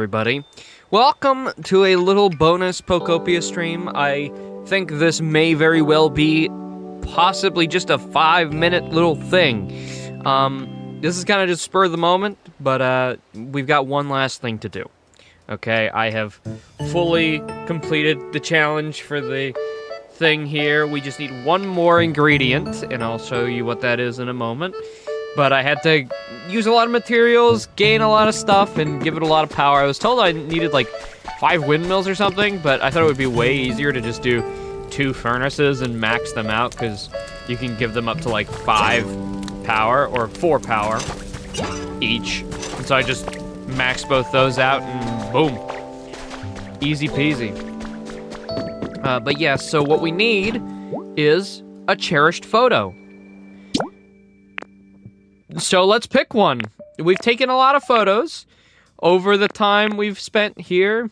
everybody. Welcome to a little bonus Pokopia stream. I think this may very well be possibly just a 5-minute little thing. This is kind of just spur of the moment, but we've got one last thing to do. Okay, I have fully completed the challenge for the thing here. We just need one more ingredient, and I'll show you what that is in a moment. But I had to use a lot of materials, gain a lot of stuff, and give it a lot of power. I was told I needed like 5 windmills or something, but I thought it would be way easier to just do 2 furnaces and max them out, because you can give them up to like 5 power or 4 power each. And so I just maxed both those out and boom. Easy peasy. But yeah, so what we need is a cherished photo. So let's pick one. We've taken a lot of photos over the time we've spent here.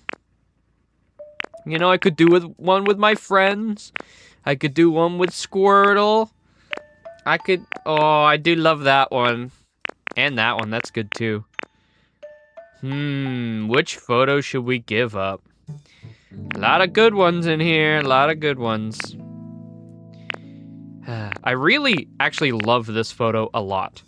You know, I could do one with my friends. I could do one with Squirtle. I do love that one. And that one, that's good too. Which photo should we give up? A lot of good ones in here, a lot of good ones. I really actually love this photo a lot.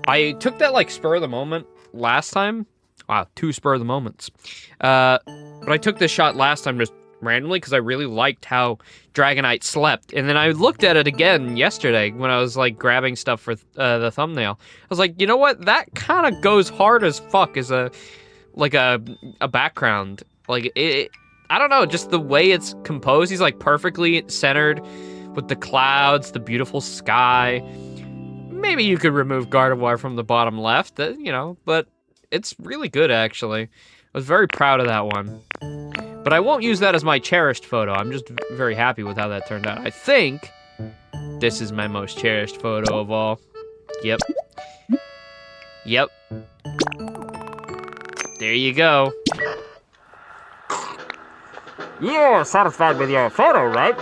I took that like spur of the moment last time. Wow, 2 spur of the moments. But I took this shot last time just randomly because I really liked how Dragonite slept. And then I looked at it again yesterday when I was like grabbing stuff for the thumbnail. I was like, you know what? That kind of goes hard as fuck as a background. Like I don't know, just the way it's composed. He's like perfectly centered with the clouds, the beautiful sky. Maybe you could remove Gardevoir from the bottom left, you know, but it's really good, actually. I was very proud of that one. But I won't use that as my cherished photo. I'm just very happy with how that turned out. I think this is my most cherished photo of all. Yep. Yep. There you go. You're satisfied with your photo, right?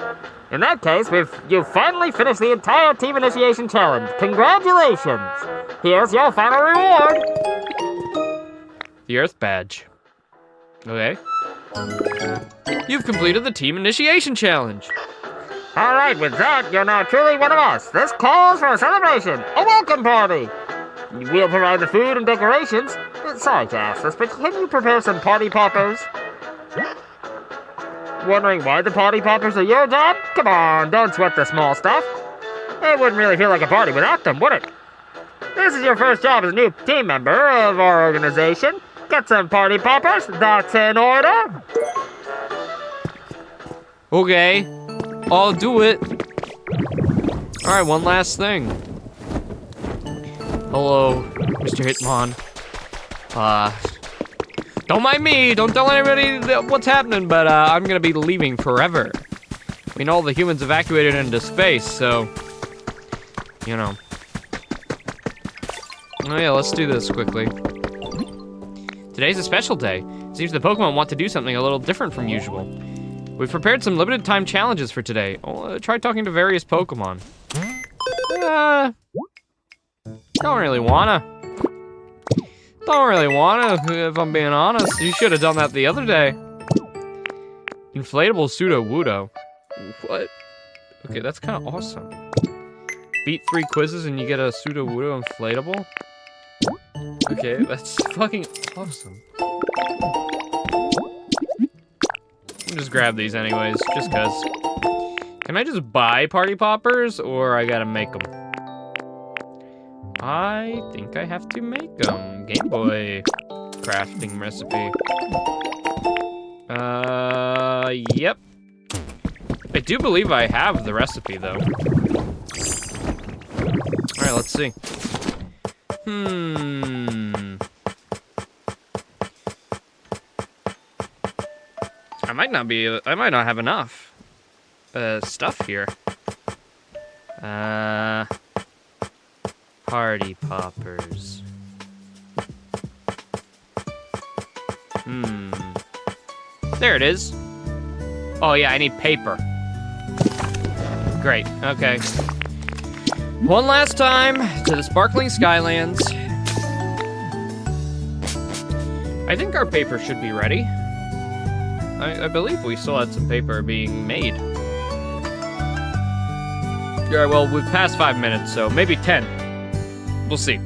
In that case, you've finally finished the entire team initiation challenge. Congratulations! Here's your final reward. The Earth Badge. Okay. You've completed the team initiation challenge. All right, with that, you're now truly one of us. This calls for a celebration, a welcome party. We'll provide the food and decorations. Sorry to ask this, but can you prepare some party poppers? Wondering why the party poppers are your job? Come on, don't sweat the small stuff. It wouldn't really feel like a party without them, would it? This is your first job as a new team member of our organization. Get some party poppers, that's in order. Okay, I'll do it. All right, one last thing. Hello, Mr. Hitmon. Don't mind me, don't tell anybody what's happening, but I'm gonna be leaving forever. I mean, all the humans evacuated into space, so, you know. Oh yeah, let's do this quickly. Today's a special day. It seems the Pokemon want to do something a little different from usual. We've prepared some limited time challenges for today. Try talking to various Pokemon. Don't really wanna, if I'm being honest. You should have done that the other day. Inflatable Pseudo-Wudo. What? Okay, that's kind of awesome. Beat 3 quizzes and you get a Pseudo-Wudo inflatable? Okay, that's fucking awesome. I'll just grab these anyways, just cause. Can I just buy party poppers, or I gotta make them? I think I have to make them. Game Boy crafting recipe. Yep. I do believe I have the recipe, though. All right, let's see. I might not have enough stuff here. Party poppers. There it is. Oh yeah, I need paper. Great, okay. One last time to the sparkling Skylands. I think our paper should be ready. I believe we still had some paper being made. Alright, well, we've passed 5 minutes, so maybe 10. We'll see.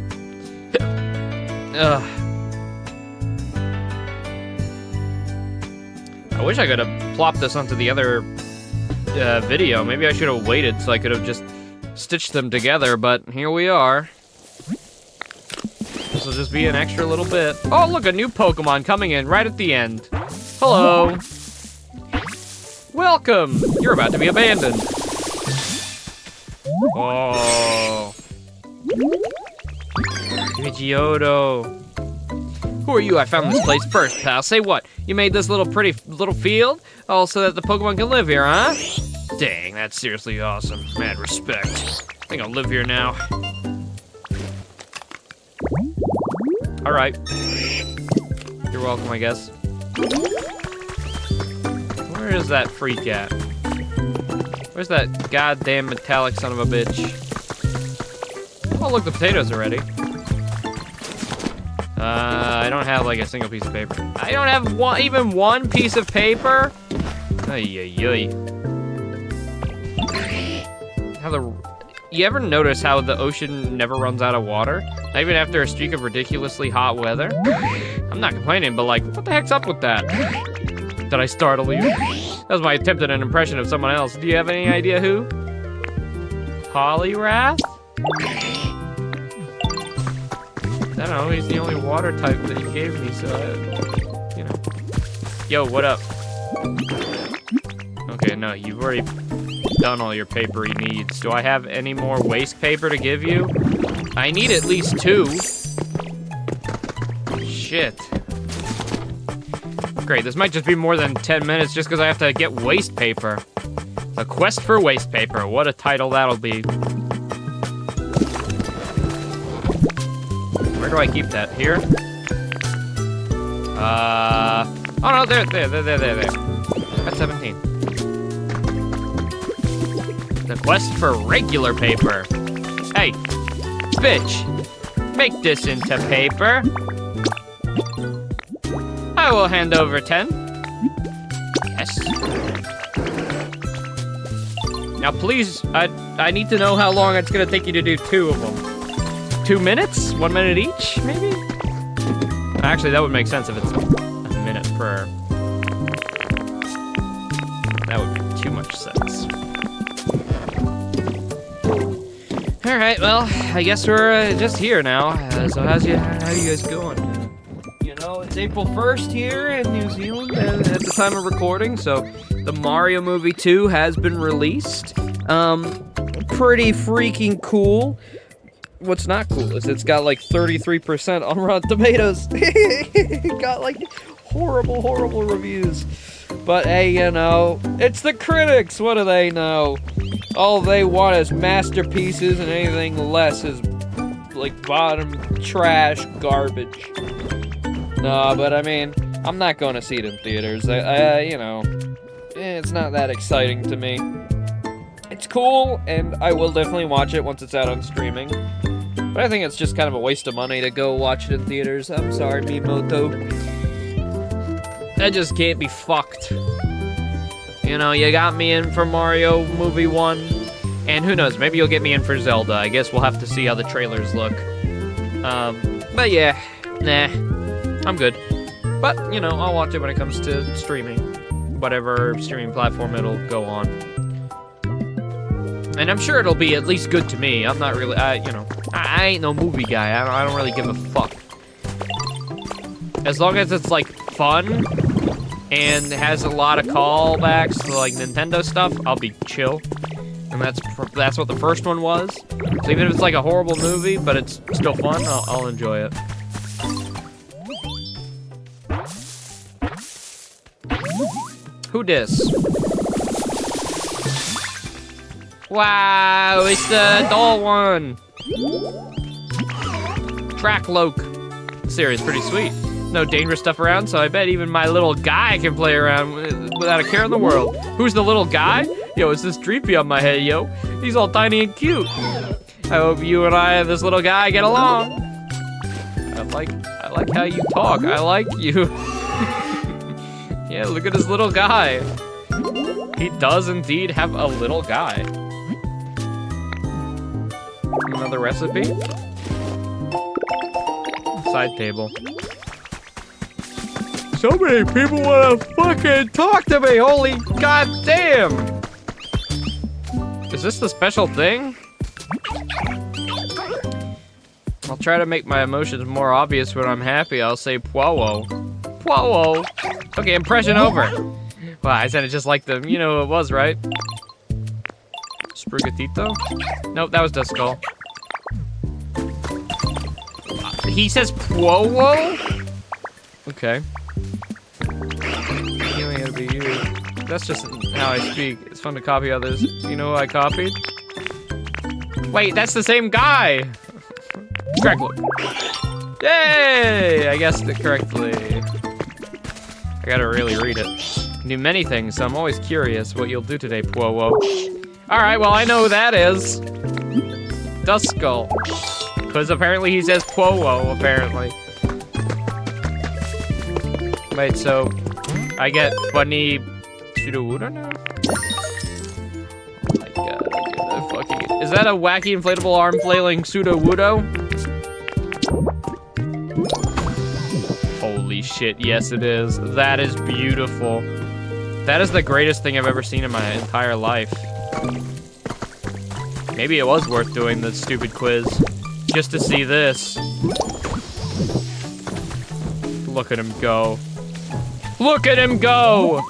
I wish I could have plopped this onto the other video. Maybe I should have waited so I could have just stitched them together, but here we are. This will just be an extra little bit. Oh, look, a new Pokemon coming in right at the end. Hello. Welcome. You're about to be abandoned. Oh. Pidgeotto. Who are you? I found this place first, pal. Say what? You made this pretty little field? Oh, so that the Pokemon can live here, huh? Dang, that's seriously awesome. Mad respect. I think I'll live here now. All right. You're welcome, I guess. Where is that freak at? Where's that goddamn metallic son of a bitch? Oh, look, the potatoes are ready. I don't have like a single piece of paper. I don't have even one piece of paper? Ay. You ever notice how the ocean never runs out of water? Not even after a streak of ridiculously hot weather? I'm not complaining, but like, what the heck's up with that? Did I startle you? That was my attempt at an impression of someone else. Do you have any idea who? Poliwrath? I don't know, he's the only water type that he gave me, so, you know. Yo, what up? Okay, no, you've already done all your papery needs. Do I have any more waste paper to give you? I need at least 2. Shit. Great, this might just be more than 10 minutes just because I have to get waste paper. The Quest for Waste Paper, what a title that'll be. Where do I keep that? Here? Oh no, there. That's 17. The Quest for Regular Paper. Hey, bitch, make this into paper. I will hand over 10. Yes. Now please, I need to know how long it's gonna take you to do 2 of them. 2 minutes? 1 minute each, maybe? Actually, that would make sense if it's a minute per. That would make too much sense. All right, well, I guess we're just here now. So how you guys going? You know, it's April 1st here in New Zealand at the time of recording, so the Mario movie 2 has been released. Pretty freaking cool. What's not cool is it's got like 33% on Rotten Tomatoes. It got like horrible reviews. But hey, you know, it's the critics. What do they know? All they want is masterpieces, and anything less is like bottom trash garbage. No, but I mean, I'm not going to see it in theaters. You know, it's not that exciting to me. It's cool, and I will definitely watch it once it's out on streaming. But I think it's just kind of a waste of money to go watch it in theaters. I'm sorry, Miyamoto. That just can't be fucked. You know, you got me in for Mario Movie 1, and who knows, maybe you'll get me in for Zelda. I guess we'll have to see how the trailers look. But yeah, nah, I'm good. But, you know, I'll watch it when it comes to streaming. Whatever streaming platform it'll go on. And I'm sure it'll be at least good to me. I'm not really, you know, I ain't no movie guy. I don't really give a fuck. As long as it's, like, fun and has a lot of callbacks to, like, Nintendo stuff, I'll be chill. And that's what the first one was. So even if it's, like, a horrible movie, but it's still fun, I'll enjoy it. Who dis? Wow, it's the doll one. Trackloak. This series is pretty sweet. No dangerous stuff around, so I bet even my little guy can play around without a care in the world. Who's the little guy? Yo, it's this Dreepy on my head, yo. He's all tiny and cute. I hope you and I and this little guy get along. I like like how you talk. I like you. Yeah, look at his little guy. He does indeed have a little guy. Another recipe. Side table. So many people wanna fucking talk to me, holy goddamn! Is this the special thing? I'll try to make my emotions more obvious when I'm happy. I'll say Powo. Powo! Okay, impression over. Wow, I said it just like the, you know who it was, right? Sprugatito? Nope, that was Duskull. He says Powo? Okay. Feeling it'll be you. That's just how I speak. It's fun to copy others. You know who I copied? Wait, that's the same guy! Correctly. Yay! I guessed it correctly. I gotta really read it. You do many things, so I'm always curious what you'll do today, Powo. Alright, well I know who that is. Duskull. Because apparently he says Powo, apparently. Wait, so I get funny Sudowoodo now? Oh my god, I get that fucking... Is that a wacky inflatable arm flailing Sudowoodo? Holy shit, yes it is. That is beautiful. That is the greatest thing I've ever seen in my entire life. Maybe it was worth doing the stupid quiz. Just to see this. Look at him go. Look at him go!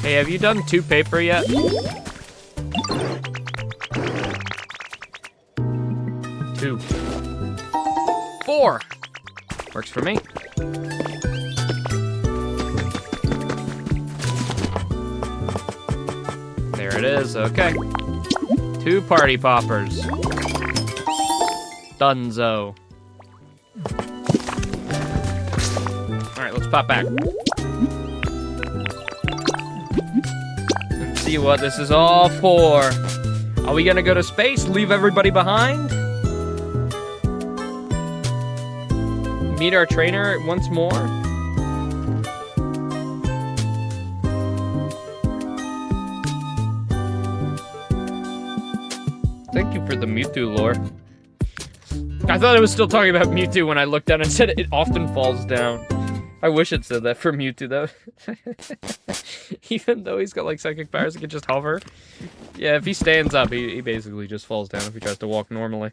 Hey, have you done 2 paper yet? 2. 4! Works for me. There it is, okay. 2 party poppers. Dunzo. Alright, let's pop back. Let's see what this is all for. Are we gonna go to space? Leave everybody behind? Meet our trainer once more? Thank you for the Mewtwo lore. I thought it was still talking about Mewtwo when I looked down and said it often falls down. I wish it said that for Mewtwo though. Even though he's got like psychic powers, he can just hover. Yeah, if he stands up, he basically just falls down if he tries to walk normally.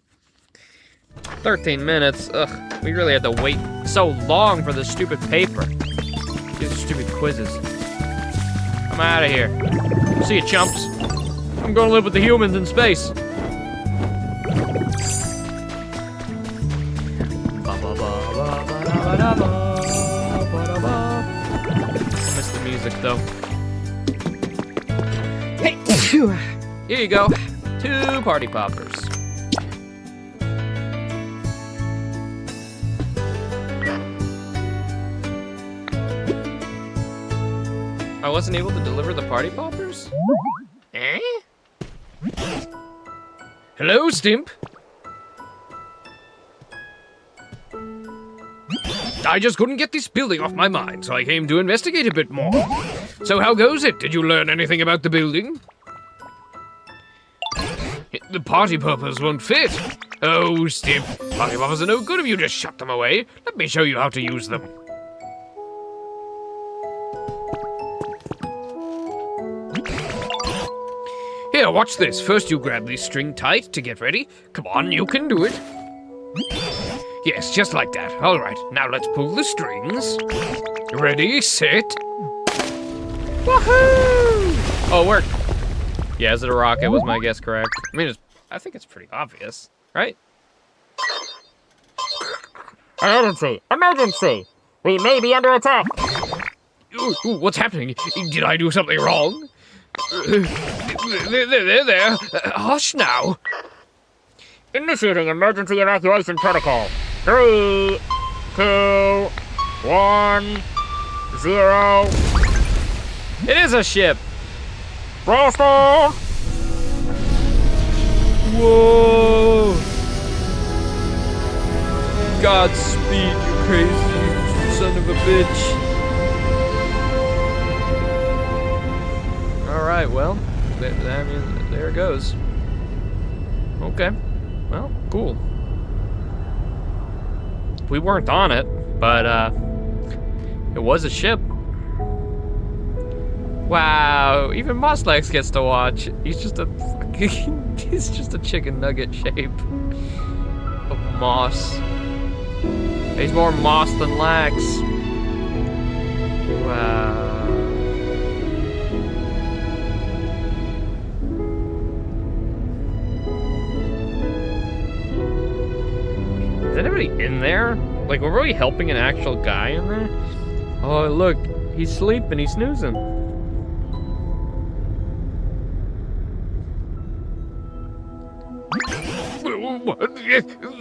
13 minutes. Ugh, we really had to wait so long for this stupid paper. These stupid quizzes. I'm out of here. See you, chumps. I'm gonna live with the humans in space. I miss the music though. Hey, here you go. 2 party poppers. I wasn't able to deliver the party poppers? Eh? Hello, Stimp. I just couldn't get this building off my mind, so I came to investigate a bit more. So how goes it? Did you learn anything about the building? The party poppers won't fit. Oh, Stimp. Party poppers are no good if you just shut them away. Let me show you how to use them. Here, watch this. First you grab this string tight to get ready. Come on, you can do it. Yes, just like that. All right, now let's pull the strings. Ready, set. Woohoo! Oh, it worked. Yeah, is it a rocket? Was my guess correct? I mean, I think it's pretty obvious, right? Emergency! Emergency! We may be under attack! Ooh, what's happening? Did I do something wrong? There. Hush now. Initiating emergency evacuation protocol. 3, 2, 1, 0. It is a ship. Blast off! Whoa. Godspeed, you crazy son of a bitch. Alright, well, I mean, there it goes. Okay. Well, cool. We weren't on it, but, it was a ship. Wow, even Mosslex gets to watch. He's just a fucking, he's just a chicken nugget shape of moss. He's more moss than lax. Wow. Is anybody in there? Like, were we helping an actual guy in there? Oh, look, he's sleeping, he's snoozing. What?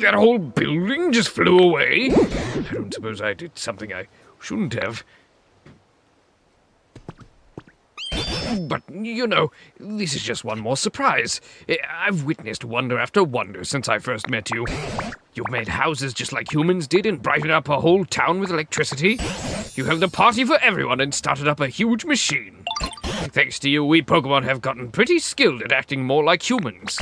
That whole building just flew away? I don't suppose I did something I shouldn't have. But, you know, this is just one more surprise. I've witnessed wonder after wonder since I first met you. You've made houses just like humans did and brightened up a whole town with electricity. You held a party for everyone and started up a huge machine. Thanks to you, we Pokemon have gotten pretty skilled at acting more like humans.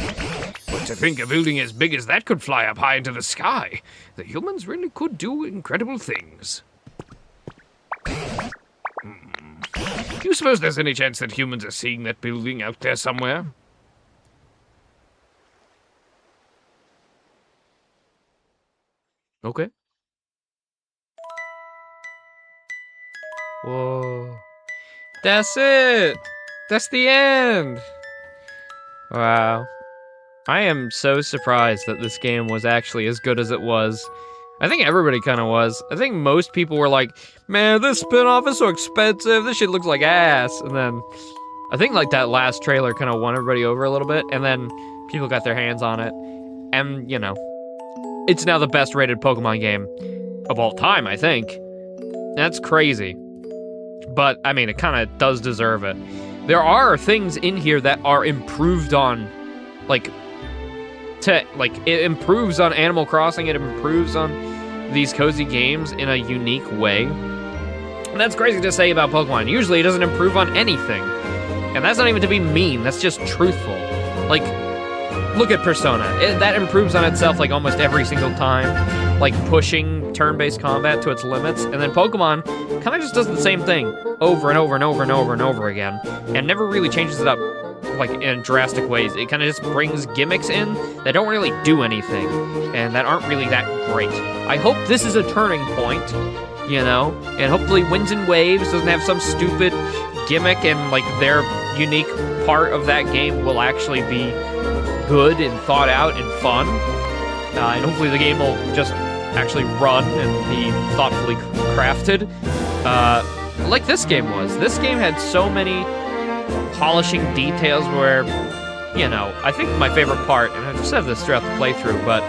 But to think a building as big as that could fly up high into the sky, the humans really could do incredible things. Do you suppose there's any chance that humans are seeing that building out there somewhere? Okay. Whoa. That's it! That's the end! Wow. I am so surprised that this game was actually as good as it was. I think everybody kind of was. I think most people were like, man, this spin-off is so expensive, this shit looks like ass. And then, I think like that last trailer kind of won everybody over a little bit, and then people got their hands on it. And, you know, it's now the best rated Pokemon game of all time, I think. That's crazy. But, I mean, it kind of does deserve it. There are things in here that are improved on, like, it improves on Animal Crossing, it improves on these cozy games in a unique way. And that's crazy to say about Pokemon. Usually it doesn't improve on anything. And that's not even to be mean, that's just truthful. Like, look at Persona. That improves on itself like almost every single time. Like pushing turn-based combat to its limits. And then Pokemon kind of just does the same thing over and over and over and over and over again. And never really changes it up like in drastic ways. It kind of just brings gimmicks in that don't really do anything and that aren't really that great. I hope this is a turning point, you know, and hopefully Winds and Waves doesn't have some stupid gimmick and like their unique part of that game will actually be good and thought out and fun. And hopefully the game will just actually run and be thoughtfully crafted, like this game was. This game had so many polishing details where, you know, I think my favorite part, and I've said this throughout the playthrough, but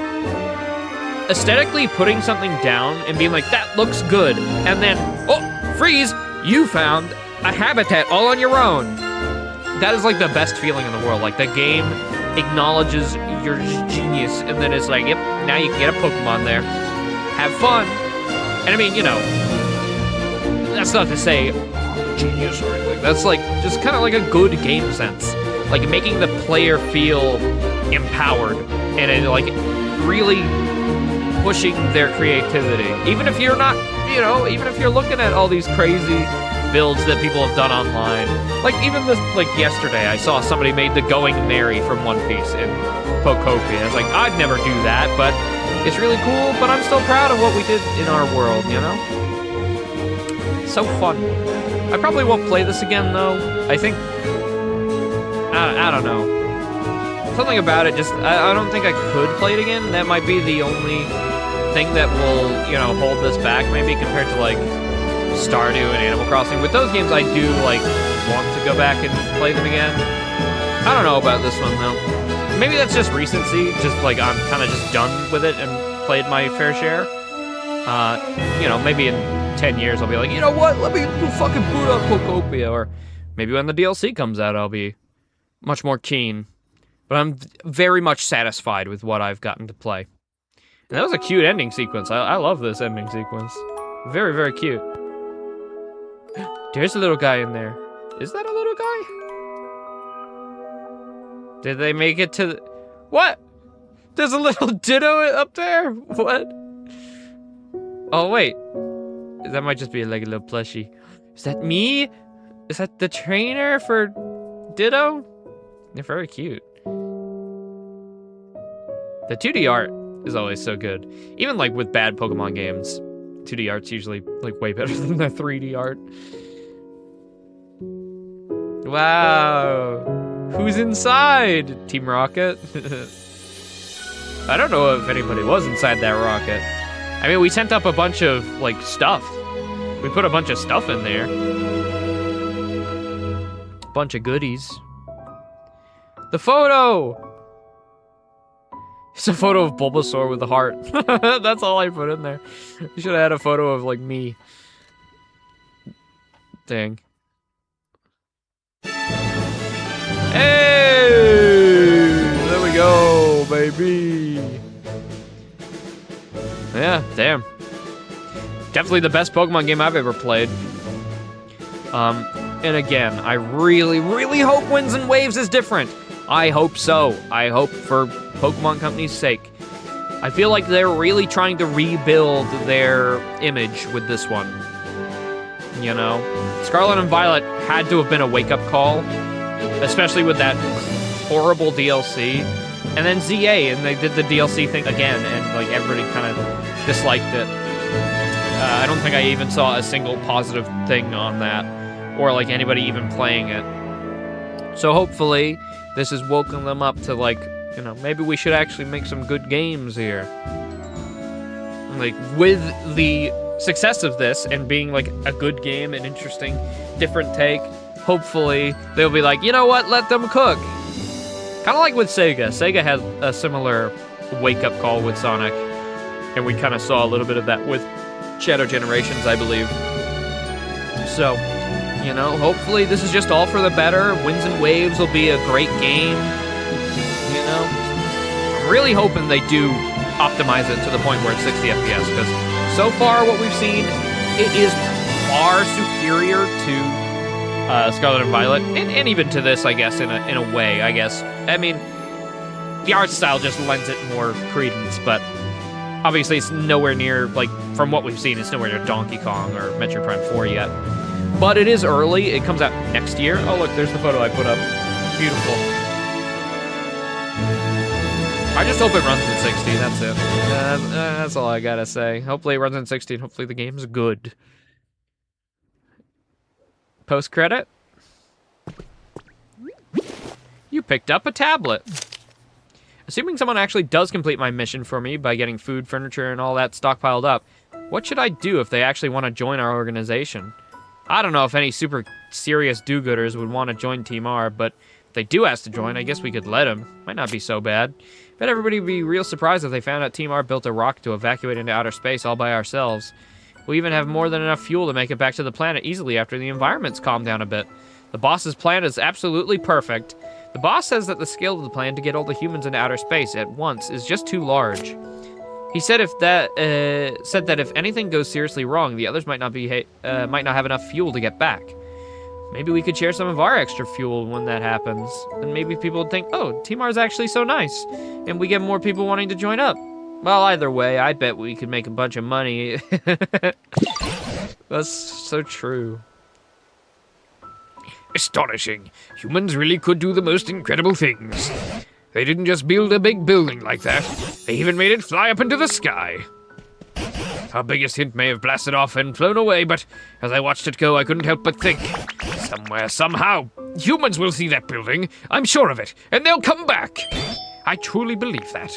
aesthetically putting something down and being like, that looks good, and then, oh, freeze, you found a habitat all on your own. That is like the best feeling in the world. Like the game acknowledges your genius, and then it's like, yep, now you can get a Pokemon there. Have fun. And I mean, you know, that's not to say genius or anything. That's like just kind of like a good game sense, like making the player feel empowered and it, like really pushing their creativity. Even if you're not, you know, even if you're looking at all these crazy builds that people have done online, like even this, like yesterday, I saw somebody made the Going Merry from One Piece in Pokopia. It's like I'd never do that, but it's really cool. But I'm still proud of what we did in our world, you know. So fun. I probably won't play this again, though. I think... I don't know. Something about it just... I don't think I could play it again. That might be the only thing that will, you know, hold this back, maybe, compared to, like, Stardew and Animal Crossing. With those games, I do, like, want to go back and play them again. I don't know about this one, though. Maybe that's just recency. Just, like, I'm kind of just done with it and played my fair share. You know, maybe in 10 years I'll be like, you know what, let me fucking boot up Pokopia, or maybe when the DLC comes out I'll be much more keen. But I'm very much satisfied with what I've gotten to play. And that was a cute ending sequence. I love this ending sequence. Very, very cute. There's a little guy in there. Is that a little guy? Did they make it to the... What? There's a little Ditto up there? What? Oh, wait. That might just be like a little plushie. Is that me? Is that the trainer for Ditto? They're very cute. The 2D art is always so good. Even like with bad Pokemon games, 2D art's usually like way better than the 3D art. Wow. Who's inside? Team Rocket? I don't know if anybody was inside that rocket. I mean, we sent up a bunch of like stuff. We put a bunch of stuff in there. Bunch of goodies. The photo! It's a photo of Bulbasaur with a heart. That's all I put in there. You should have had a photo of, like, me. Dang. Hey! There we go, baby. Yeah, damn. Definitely the best Pokemon game I've ever played. And again, I really, really hope Winds and Waves is different. I hope so. I hope for Pokemon Company's sake. I feel like they're really trying to rebuild their image with this one. You know? Scarlet and Violet had to have been a wake-up call, especially with that horrible DLC. And then ZA, and they did the DLC thing again, and like everybody kind of disliked it. I don't think I even saw a single positive thing on that, or like anybody even playing it. So hopefully, this has woken them up to like, you know, maybe we should actually make some good games here. Like, with the success of this and being like a good game, an interesting, different take, hopefully they'll be like, you know what, let them cook. Kind of like with Sega. Sega had a similar wake-up call with Sonic, and we kind of saw a little bit of that with Shadow Generations, I believe. So, you know, hopefully this is just all for the better. Winds and Waves will be a great game. You know, I'm really hoping they do optimize it to the point where it's 60 FPS, because so far what we've seen, it is far superior to Scarlet and Violet, and even to this, I guess, in a way, I guess. I mean, the art style just lends it more credence, but obviously it's nowhere near, like, from what we've seen, it's nowhere near Donkey Kong or Metroid Prime 4 yet. But it is early. It comes out next year. Oh, look, there's the photo I put up. Beautiful. I just hope it runs in 60, that's it. That's all I gotta say. Hopefully it runs in 60, and hopefully the game's good. Post-credit? You picked up a tablet. Assuming someone actually does complete my mission for me by getting food, furniture, and all that stockpiled up, what should I do if they actually want to join our organization? I don't know if any super serious do-gooders would want to join Team R, but if they do ask to join, I guess we could let them. Might not be so bad. Bet everybody would be real surprised if they found out Team R built a rocket to evacuate into outer space all by ourselves. We even have more than enough fuel to make it back to the planet easily after the environment's calmed down a bit. The boss's plan is absolutely perfect. The boss says that the scale of the plan to get all the humans into outer space at once is just too large. He said that if anything goes seriously wrong, the others might not have enough fuel to get back. Maybe we could share some of our extra fuel when that happens, and maybe people would think, oh, Team R is actually so nice, and we get more people wanting to join up. Well, either way, I bet we could make a bunch of money. That's so true. Astonishing. Humans really could do the most incredible things. They didn't just build a big building like that. They even made it fly up into the sky. Our biggest hint may have blasted off and flown away, but as I watched it go, I couldn't help but think, somewhere, somehow, humans will see that building. I'm sure of it, and they'll come back. I truly believe that.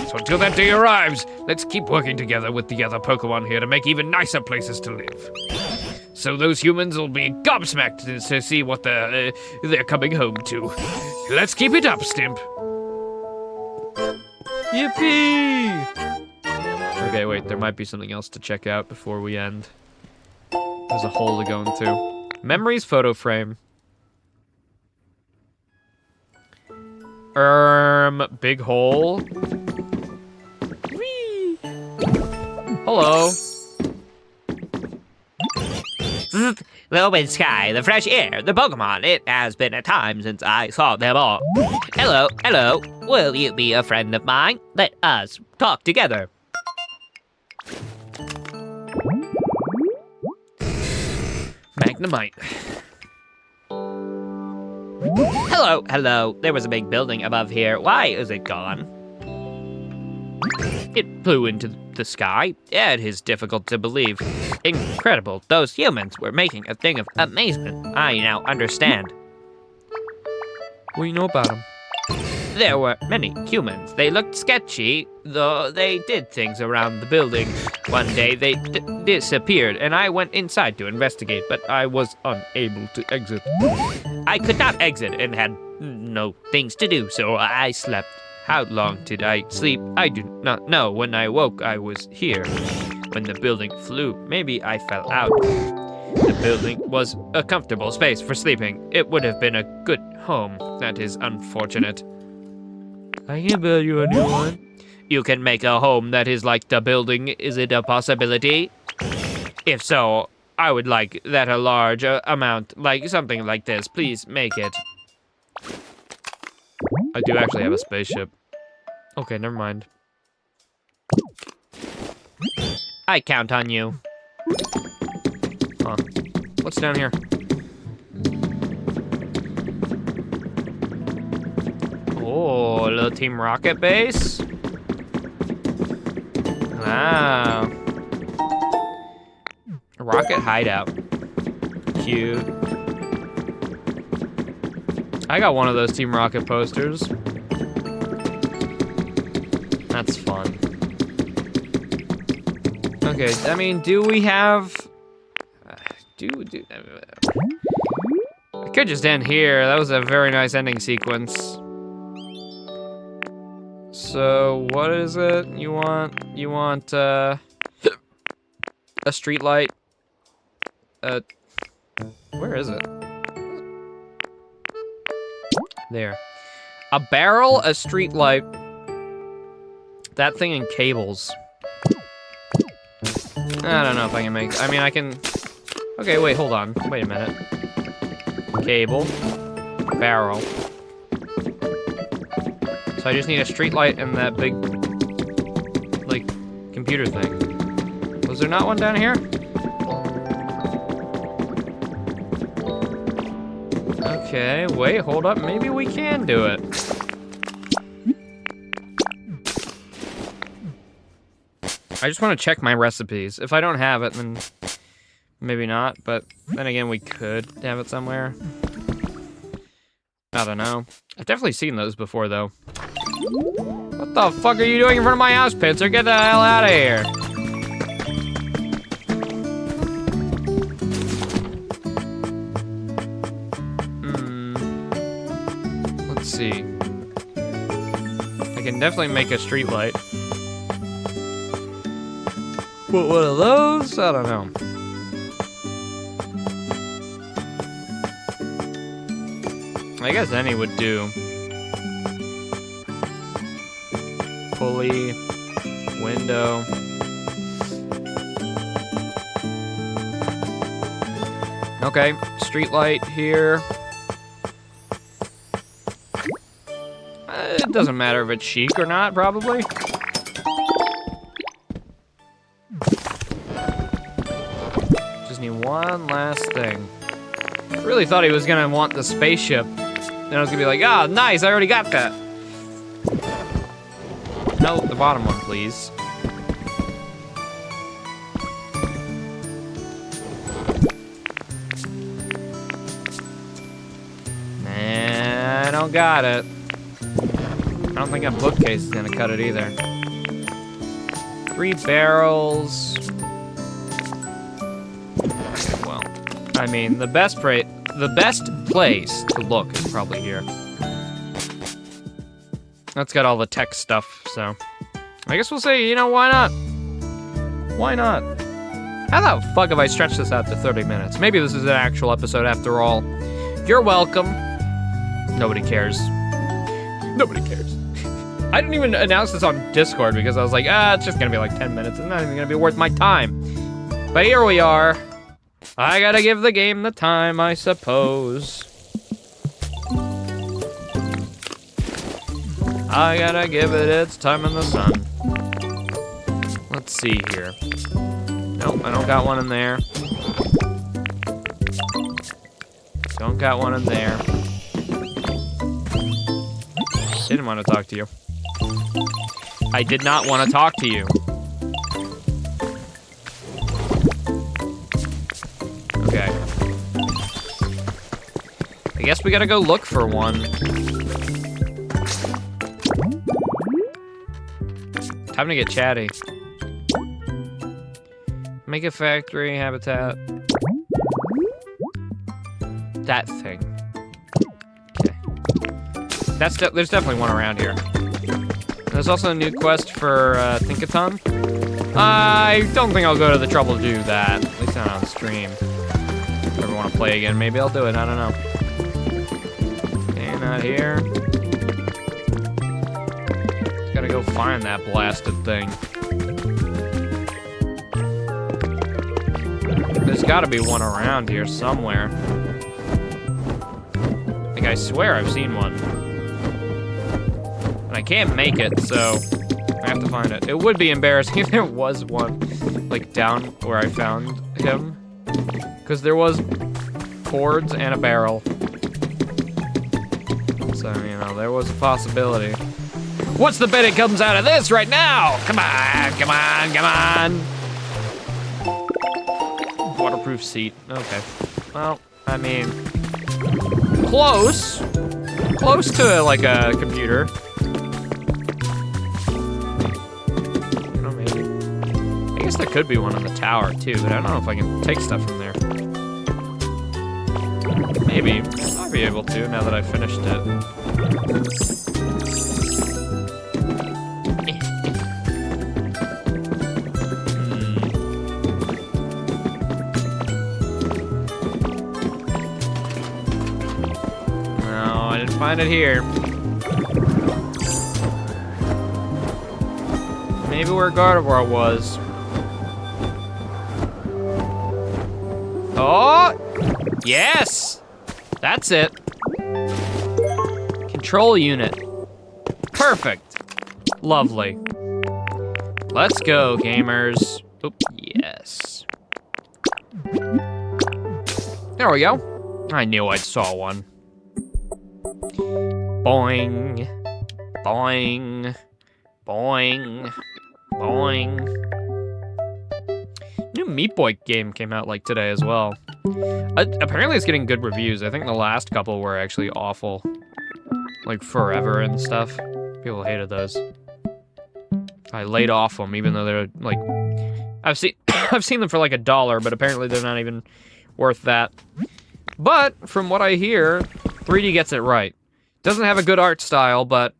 So until that day arrives, let's keep working together with the other Pokemon here to make even nicer places to live. So those humans will be gobsmacked to see what they're coming home to. Let's keep it up, Stimp. Yippee! Okay, wait, there might be something else to check out before we end. There's a hole to go into. Memories photo frame. Big hole. Hello. The open sky, the fresh air, the Pokemon. It has been a time since I saw them all. Hello, hello. Will you be a friend of mine? Let us talk together. Magnemite. Hello, hello. There was a big building above here. Why is it gone? It flew into the sky. It is difficult to believe. Incredible. Those humans were making a thing of amazement. I now understand. What do you know about them? There were many humans. They looked sketchy, though they did things around the building. One day they disappeared, and I went inside to investigate, but I was unable to exit. I could not exit and had no things to do, so I slept. How long did I sleep? I do not know. When I woke, I was here. When the building flew, maybe I fell out. The building was a comfortable space for sleeping. It would have been a good home. That is unfortunate. I can build you a new one. You can make a home that is like the building. Is it a possibility? If so, I would like that a large amount, like something like this. Please make it. I do actually have a spaceship. Okay, never mind. I count on you. Huh. What's down here? Oh, a little Team Rocket base. Wow. A rocket hideout. Cute. I got one of those Team Rocket posters. That's fun. Okay, I mean, do we have... I could just end here. That was a very nice ending sequence. So, what is it you want? You want, a street light? Where is it? There. A barrel, a street light. That thing and cables. I don't know if I can make... I mean, I can... Okay, wait, hold on. Wait a minute. Cable. Barrel. So I just need a street light and that big... like, computer thing. Was there not one down here? Okay, wait, hold up. Maybe we can do it. I just want to check my recipes. If I don't have it, then maybe not. But then again, we could have it somewhere. I don't know. I've definitely seen those before, though. What the fuck are you doing in front of my house, Pincer? Get the hell out of here. Let's see. I can definitely make a street light. But one of those? I don't know. I guess any would do. Pulley, window. Okay, street light here. It doesn't matter if it's chic or not, probably. Just need one last thing. I really thought he was gonna want the spaceship. Then I was gonna be like, ah, nice, I already got that. No, the bottom one, please. Nah, I don't got it. I don't think a bookcase is gonna cut it either. 3 barrels. Okay, well, I mean, the best place to look is probably here. That's got all the tech stuff, so I guess we'll say, you know, why not? Why not? How the fuck have I stretched this out to 30 minutes? Maybe this is an actual episode after all. You're welcome. Nobody cares. Nobody cares. I didn't even announce this on Discord because I was like, it's just gonna be like 10 minutes. It's not even gonna be worth my time. But here we are. I gotta give the game the time, I suppose. I gotta give it its time in the sun. Let's see here. Nope, I don't got one in there. Don't got one in there. Didn't want to talk to you. I did not want to talk to you. Okay. I guess we gotta go look for one. Time to get chatty. Make a factory habitat. That thing. Okay. There's definitely one around here. There's also a new quest for Thinkaton. I don't think I'll go to the trouble to do that. At least not on stream. If I ever want to play again, maybe I'll do it. I don't know. Okay, not here. Gotta go find that blasted thing. There's gotta be one around here somewhere. Like, I swear I've seen one. And I can't make it, so I have to find it. It would be embarrassing if there was one, like, down where I found him. Because there was cords and a barrel. So, you know, there was a possibility. What's the bet it comes out of this right now? Come on, come on, come on. Waterproof seat. Okay. Well, I mean, close. Close to, like, a computer. You know, maybe. I guess there could be one on the tower, too, but I don't know if I can take stuff from there. Maybe. I'll be able to now that I've finished it. Find it here. Maybe where Gardevoir was. Oh! Yes! That's it. Control unit. Perfect. Lovely. Let's go, gamers. Oop, yes. There we go. I knew I saw one. Boing, boing, boing, boing. New Meat Boy game came out like today as well. Apparently it's getting good reviews. I think the last couple were actually awful. Like Forever and stuff. People hated those. I laid off them even though they're like, I've seen them for like $1, but apparently they're not even worth that. But from what I hear, 3D gets it right. Doesn't have a good art style, but,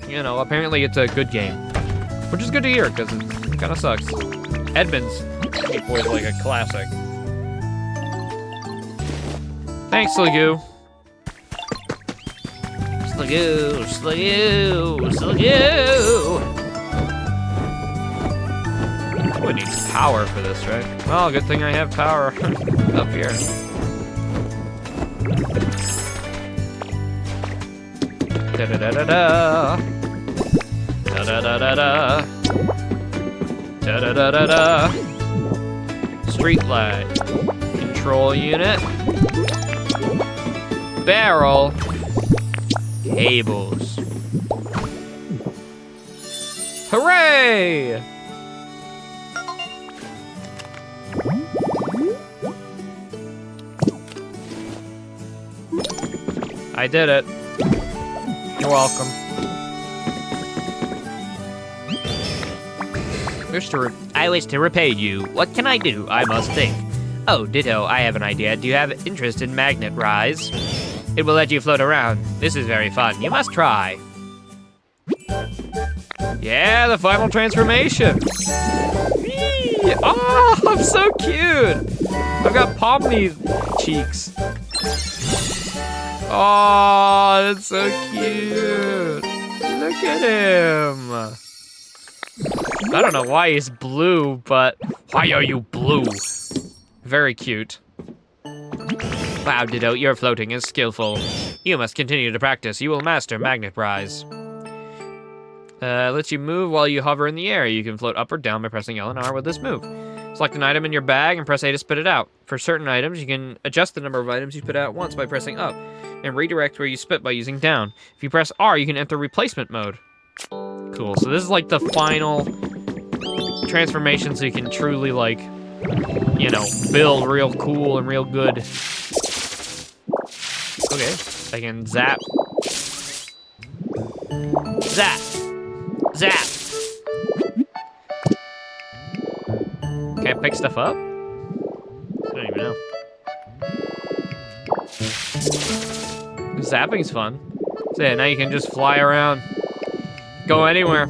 you know, apparently it's a good game. Which is good to hear, because it kind of sucks. Edmund's Meat Boy is like a classic. Thanks, Sligoo. Sligoo, Sligoo, Sligoo. Oh, it needs power for this, right? Well, good thing I have power up here. Da-da-da-da-da. Da-da-da-da-da. Da-da-da-da-da. Street light. Control unit. Barrel. Cables. Hooray! I did it. You're welcome. I wish to repay you. What can I do? I must think. Oh, ditto, I have an idea. Do you have interest in Magnet Rise? It will let you float around. This is very fun. You must try. Yeah, the final transformation. Whee! Oh, I'm so cute. I've got Pomni cheeks. Oh, that's so cute. Look at him. I don't know why he's blue, but why are you blue? Very cute. Wow, Ditto, your floating is skillful. You must continue to practice. You will master Magnet Prize. Lets you move while you hover in the air. You can float up or down by pressing L and R with this move. Select an item in your bag and press A to spit it out. For certain items, you can adjust the number of items you spit out once by pressing up, and redirect where you spit by using down. If you press R, you can enter replacement mode. Cool, so this is like the final transformation so you can truly, like, you know, build real cool and real good. Okay, I can zap. Zap! Zap! Can I pick stuff up? I don't even know. Zapping's fun. So yeah, now you can just fly around. Go anywhere.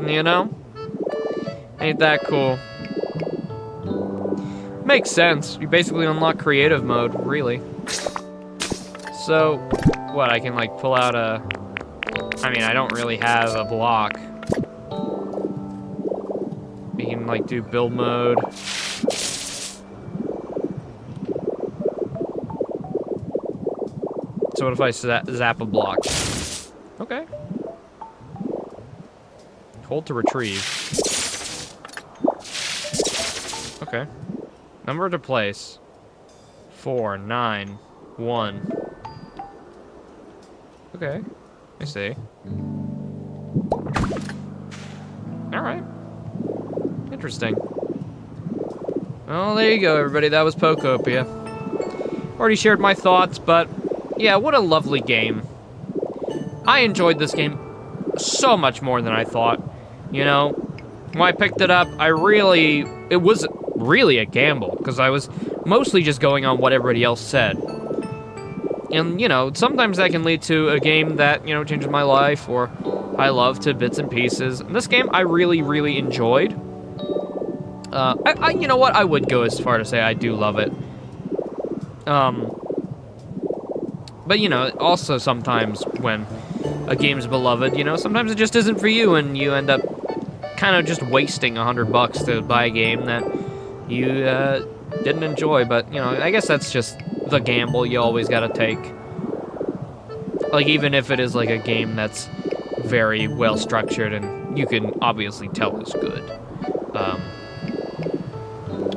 You know? Ain't that cool? Makes sense. You basically unlock creative mode, really. So, what, I can like pull out a... I mean, I don't really have a block. We can like do build mode. So what if I zap a block? Okay. Hold to retrieve. Okay. Number to place. 4, 9, 1. Okay. I see. Alright. Interesting. Well, there you go, everybody. That was Pokopia. Already shared my thoughts, but yeah, what a lovely game. I enjoyed this game so much more than I thought. You know, when I picked it up, it was really a gamble, because I was mostly just going on what everybody else said. And, you know, sometimes that can lead to a game that, you know, changes my life, or I love to bits and pieces. And this game I really, really enjoyed. You know what, I would go as far to say I do love it. But, you know, also sometimes when a game's beloved, you know, sometimes it just isn't for you, and you end up kind of just wasting $100 to buy a game that you didn't enjoy. But, you know, I guess that's just the gamble you always gotta take. Like, even if it is like a game that's very well structured and you can obviously tell is good,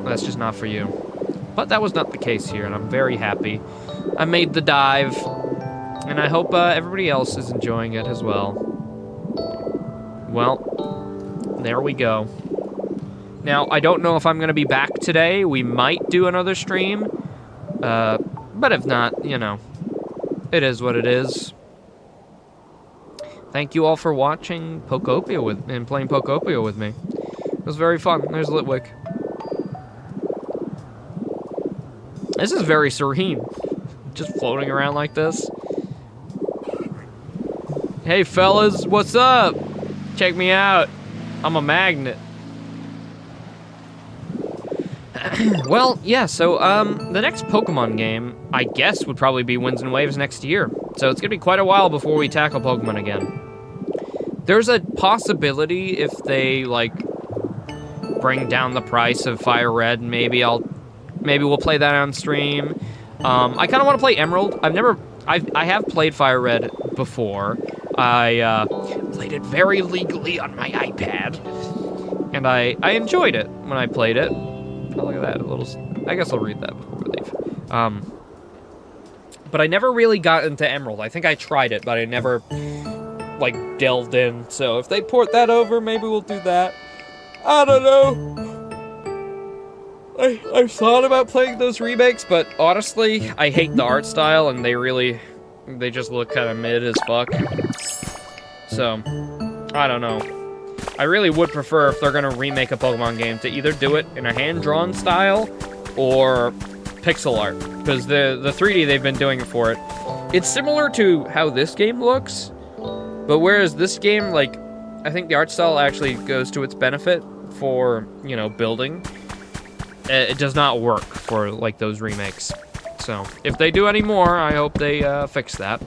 that's just not for you. But that was not the case here, and I'm very happy I made the dive, and I hope everybody else is enjoying it as well. Well, there we go. Now, I don't know if I'm gonna be back today. We might do another stream. But if not, you know, it is what it is. Thank you all for watching Pokopia and playing Pokopia with me. It was very fun. There's Litwick. This is very serene. Just floating around like this. Hey fellas, what's up? Check me out. I'm a magnet. Well, yeah, so, the next Pokemon game, I guess, would probably be Winds and Waves next year. So it's gonna be quite a while before we tackle Pokemon again. There's a possibility if they, like, bring down the price of Fire Red, maybe we'll play that on stream. I kinda wanna play Emerald. I have played Fire Red before. I, played it very legally on my iPad. And I enjoyed it when I played it. Oh, look at that, a little... I guess I'll read that before we leave. But I never really got into Emerald. I think I tried it, but I never, like, delved in. So if they port that over, maybe we'll do that. I don't know. I've thought about playing those remakes, but honestly, I hate the art style, and they just look kind of mid as fuck. So, I don't know. I really would prefer, if they're gonna remake a Pokemon game, to either do it in a hand-drawn style or pixel art, because the 3D they've been doing for it, it's similar to how this game looks, but whereas this game, like, I think the art style actually goes to its benefit for, you know, building. It does not work for, like, those remakes. So, if they do any more, I hope they fix that.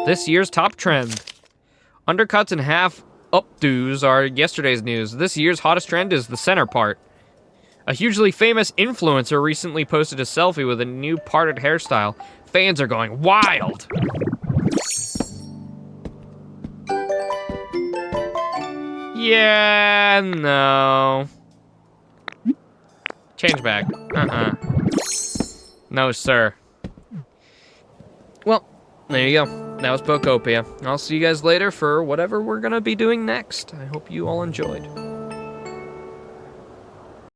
This year's top trend. Undercuts and half updos are yesterday's news. This year's hottest trend is the center part. A hugely famous influencer recently posted a selfie with a new parted hairstyle. Fans are going wild. Yeah, no. Change back. No, sir. Well, there you go. That was Pokopia. I'll see you guys later for whatever we're gonna be doing next. I hope you all enjoyed.